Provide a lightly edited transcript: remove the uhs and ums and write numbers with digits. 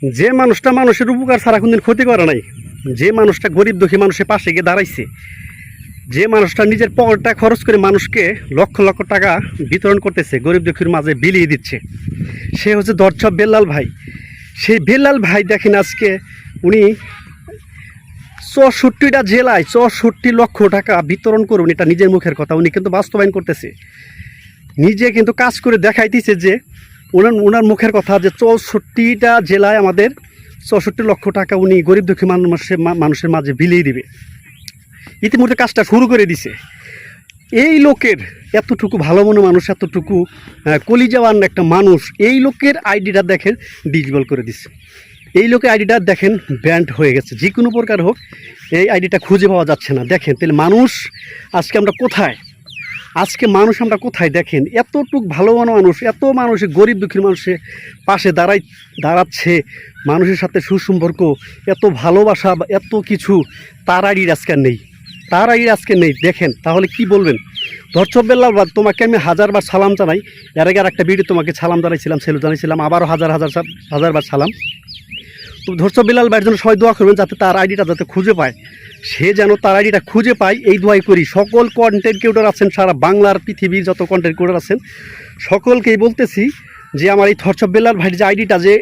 যে মানুষটা মানুষের উপকার ছাড়া কোনদিন ক্ষতি করে নাই, যে মানুষটা গরিব দুঃখী মানুষের পাশে গিয়ে দাঁড়াইছে, যে মানুষটা নিজের পকেটটা খরচ করে মানুষকে লক্ষ লক্ষ টাকা বিতরণ করতেছে, গরিব দুঃখীর মাঝে বিলিয়ে দিচ্ছে, সে হচ্ছে দর্শক বেল্লাল ভাই। সেই বেল্লাল ভাই দেখেন আজকে উনি 64টা জেলায় 64 লক্ষ টাকা বিতরণ করুন, এটা নিজের মুখের কথা, উনি কিন্তু বাস্তবায়ন করতেছে, নিজে কিন্তু কাজ করে দেখাইতেছে যে ওনার মুখের কথা যে 64টা জেলায় আমাদের 64 লক্ষ টাকা উনি গরিব দুঃখী মানুষের মাঝে বিলিয়ে দিবে। ইতিমধ্যে কাজটা শুরু করে দিছে। এই লোকের এতটুকু ভালো মনে মানুষ, এতটুকু কলিজাওয়ান একটা মানুষ, এই লোকের আইডিটা দেখেন ডিসেবল করে দিছে। এই লোকের আইডিটা দেখেন ব্যান্ড হয়ে গেছে, যে কোনো প্রকার হোক এই আইডিটা খুঁজে পাওয়া যাচ্ছে না। দেখেন তাহলে মানুষ আজকে আমরা কোথায়, আজকে মানুষ আমরা কোথায়? দেখেন এতটুক ভালো মানুষ, এত মানুষ গরিব দুঃখীর মানুষের পাশে দাঁড়াচ্ছে, মানুষের সাথে সুসম্পর্ক, এত ভালোবাসা, এত কিছু, তার আইডির আজকে নেই, তার আইডির আজকে নেই। দেখেন তাহলে কি বলবেন? দর্শক বেল্লাল, তোমাকে আমি হাজারবার সালাম জানাই। এর আগে আর একটা ভিডিও তোমাকে সালাম জানাইছিলাম, সেলু জানাইছিলাম, আবারও হাজারবার সালাম। তো দর্শক বেল্লাল ভাইয়ের জন্য সবাই দোয়া করবেন যাতে তার আইডিটা যাতে খুঁজে পায়, সে যেন তার আইডিটা খুঁজে পায়, এই দোয়াই করি। সকল কন্টেন্ট ক্রিয়েটর আছেন সারা বাংলার পৃথিবীর যত কন্টেন্ট ক্রিয়েটর আছেন সকলকেই বলতেছি যে আমার এই দর্শক বেল্লাল ভাইয়ের যে আইডিটা যে